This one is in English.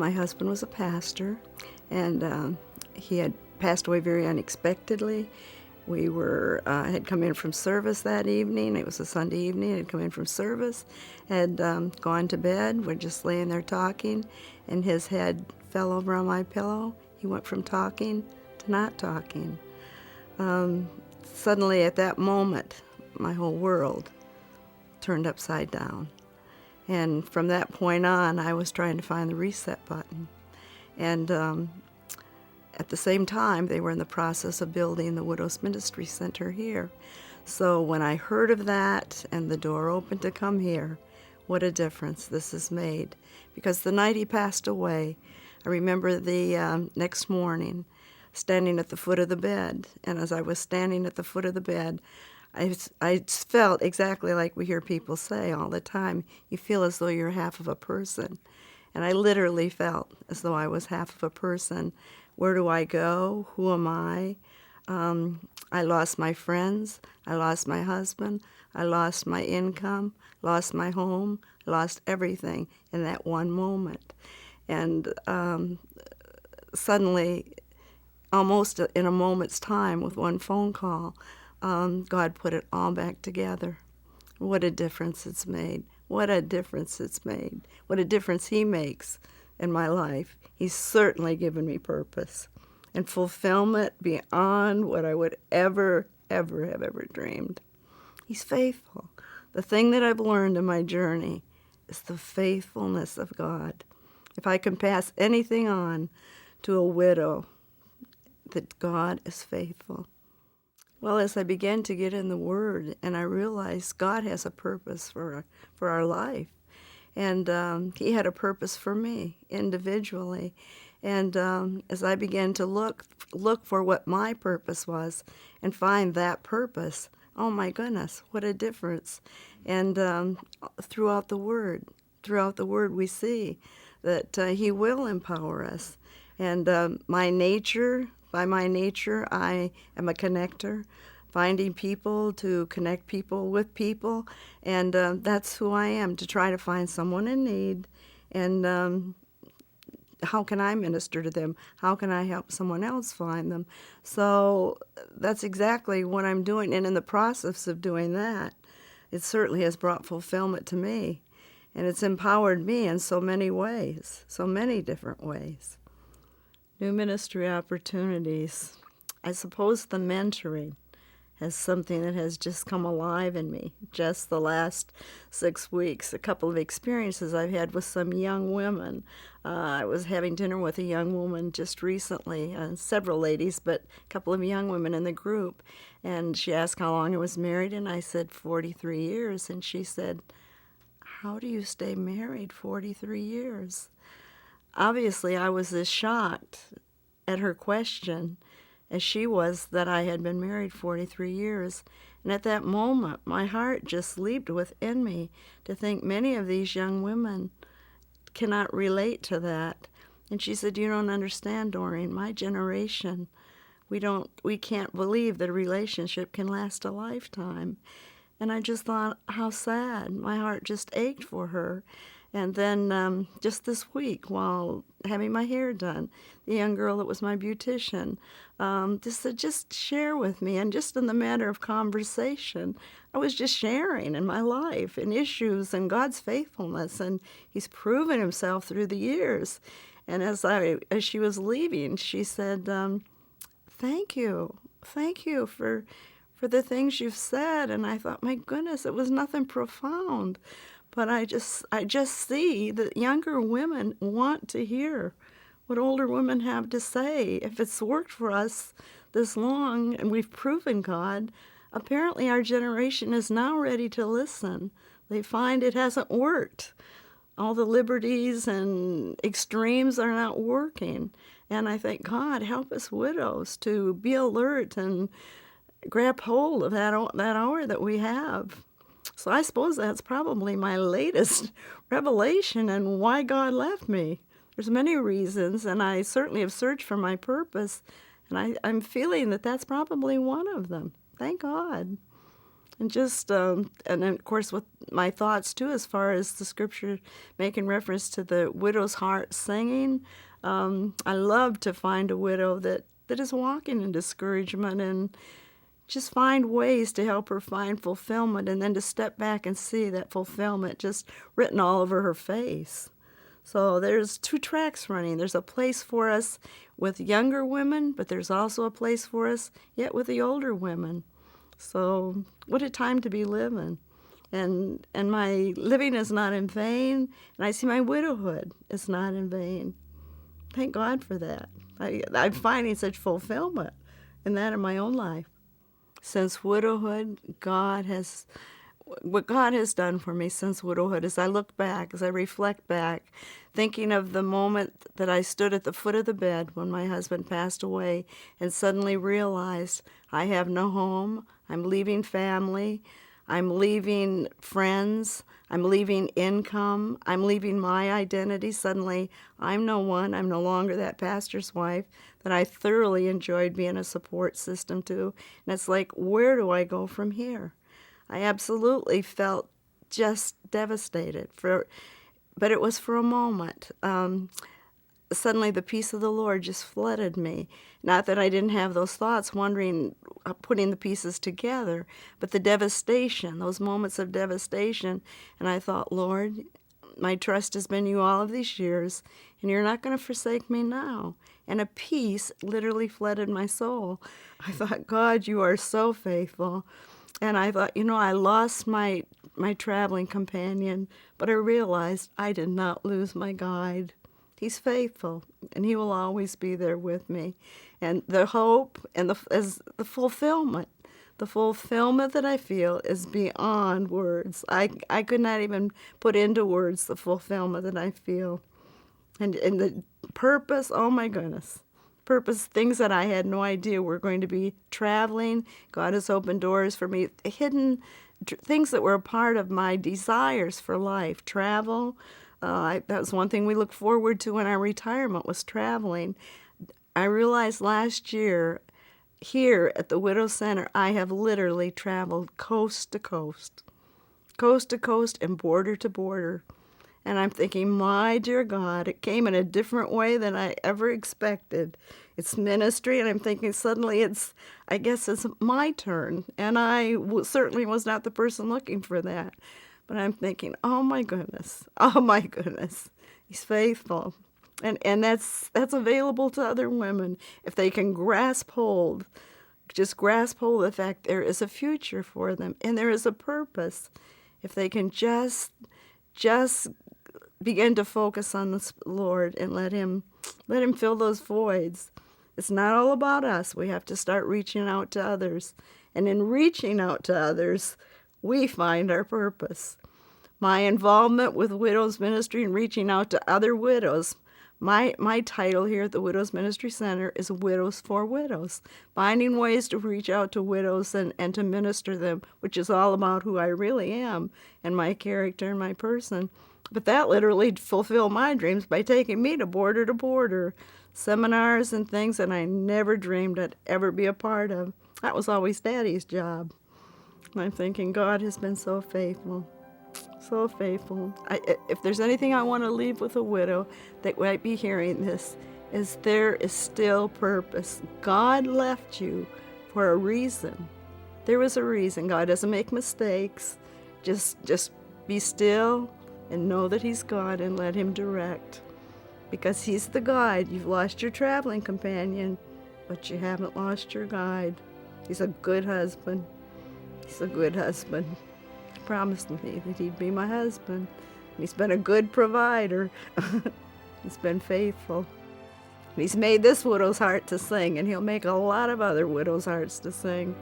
my husband was a pastor, and he had passed away very unexpectedly. We had come in from service that evening. It was a Sunday evening. Had come in from service, had gone to bed. We're just laying there talking, and his head fell over on my pillow. He went from talking to not talking. Suddenly, at that moment, my whole world turned upside down. And from that point on, I was trying to find the reset button. And at the same time, they were in the process of building the Widows Ministry Center here. So when I heard of that and the door opened to come here, what a difference this has made. Because the night he passed away, I remember the next morning standing at the foot of the bed. And as I was standing at the foot of the bed, I felt exactly like we hear people say all the time, you feel as though you're half of a person. And I literally felt as though I was half of a person. Where do I go? Who am I? I lost my friends. I lost my husband. I lost my income, lost my home, lost everything in that one moment. And suddenly, almost in a moment's time, with one phone call, God put it all back together. What a difference it's made. What a difference it's made. What a difference he makes in my life. He's certainly given me purpose and fulfillment beyond what I would ever have ever dreamed. He's faithful. The thing that I've learned in my journey is the faithfulness of God. If I can pass anything on to a widow, that God is faithful. Well, as I began to get in the Word, and I realized God has a purpose for our life, and He had a purpose for me individually. And as I began to look for what my purpose was and find that purpose, oh my goodness, what a difference! And throughout the Word, we see that He will empower us. And by my nature, I am a connector, finding people to connect people with people, and that's who I am, to try to find someone in need, and how can I minister to them? How can I help someone else find them? So that's exactly what I'm doing, and in the process of doing that, it certainly has brought fulfillment to me, and it's empowered me in so many ways, so many different ways. New ministry opportunities. I suppose the mentoring is something that has just come alive in me just the last 6 weeks. A couple of experiences I've had with some young women. I was having dinner with a young woman just recently, several ladies, but a couple of young women in the group. And she asked how long I was married, and I said 43 years. And she said, how do you stay married 43 years? Obviously, I was as shocked at her question as she was that I had been married 43 years. And at that moment, my heart just leaped within me to think many of these young women cannot relate to that. And she said, you don't understand, Doreen, my generation, we can't believe that a relationship can last a lifetime. And I just thought, how sad. My heart just ached for her. And then just this week, while having my hair done, the young girl that was my beautician just said, just share with me. And just in the matter of conversation, I was just sharing in my life and issues and God's faithfulness. And He's proven Himself through the years. And as she was leaving, she said, thank you for the things you've said. And I thought, my goodness, it was nothing profound. But I just see that younger women want to hear what older women have to say. If it's worked for us this long and we've proven God, apparently our generation is now ready to listen. They find it hasn't worked. All the liberties and extremes are not working. And I think, God, help us widows to be alert and grab hold of that hour that we have. So I suppose that's probably my latest revelation and why God left me. There's many reasons, and I certainly have searched for my purpose, and I'm feeling that that's probably one of them. Thank God. And just, and then of course with my thoughts too, as far as the scripture making reference to the widow's heart singing, I love to find a widow that is walking in discouragement and just find ways to help her find fulfillment, and then to step back and see that fulfillment just written all over her face. So there's two tracks running. There's a place for us with younger women, but there's also a place for us yet with the older women. So what a time to be living. And my living is not in vain, and I see my widowhood is not in vain. Thank God for that. I'm finding such fulfillment in that in my own life. Since widowhood, what God has done for me since widowhood, as I look back, as I reflect back, thinking of the moment that I stood at the foot of the bed when my husband passed away and suddenly realized I have no home, I'm leaving family, I'm leaving friends, I'm leaving income, I'm leaving my identity. Suddenly, I'm no one, I'm no longer that pastor's wife that I thoroughly enjoyed being a support system to. And it's like, where do I go from here? I absolutely felt just devastated, but it was for a moment. Suddenly the peace of the Lord just flooded me. Not that I didn't have those thoughts, wondering, putting the pieces together, but the devastation, those moments of devastation. And I thought, Lord, my trust has been you all of these years, and you're not going to forsake me now. And a peace literally flooded my soul. I thought, God, you are so faithful. And I thought, I lost my traveling companion, but I realized I did not lose my guide. He's faithful, and he will always be there with me. And the hope and the fulfillment that I feel is beyond words. I could not even put into words the fulfillment that I feel. And the purpose, oh my goodness. Purpose, things that I had no idea were going to be traveling. God has opened doors for me. Hidden things that were a part of my desires for life. Travel. That was one thing we looked forward to in our retirement, was traveling. I realized last year here at the Widow Center, I have literally traveled coast to coast and border to border. And I'm thinking, my dear God, it came in a different way than I ever expected. It's ministry, and I'm thinking suddenly I guess it's my turn. And I certainly was not the person looking for that. But I'm thinking, oh my goodness, he's faithful. And that's available to other women if they can grasp hold of the fact there is a future for them and there is a purpose. If they can just begin to focus on the Lord and let him fill those voids. It's not all about us. We have to start reaching out to others. And in reaching out to others, we find our purpose. My involvement with Widows Ministry and reaching out to other widows, my title here at the Widows Ministry Center is Widows for Widows, finding ways to reach out to widows and to minister them, which is all about who I really am and my character and my person. But that literally fulfilled my dreams by taking me to border, seminars and things that I never dreamed I'd ever be a part of. That was always Daddy's job. And I'm thinking, God has been so faithful, so faithful. If there's anything I want to leave with a widow that might be hearing this, is there is still purpose. God left you for a reason. There was a reason. God doesn't make mistakes. Just be still and know that he's God and let him direct. Because he's the guide. You've lost your traveling companion, but you haven't lost your guide. He's a good husband. He's a good husband. He promised me that he'd be my husband. He's been a good provider. He's been faithful. He's made this widow's heart to sing, and he'll make a lot of other widows' hearts to sing.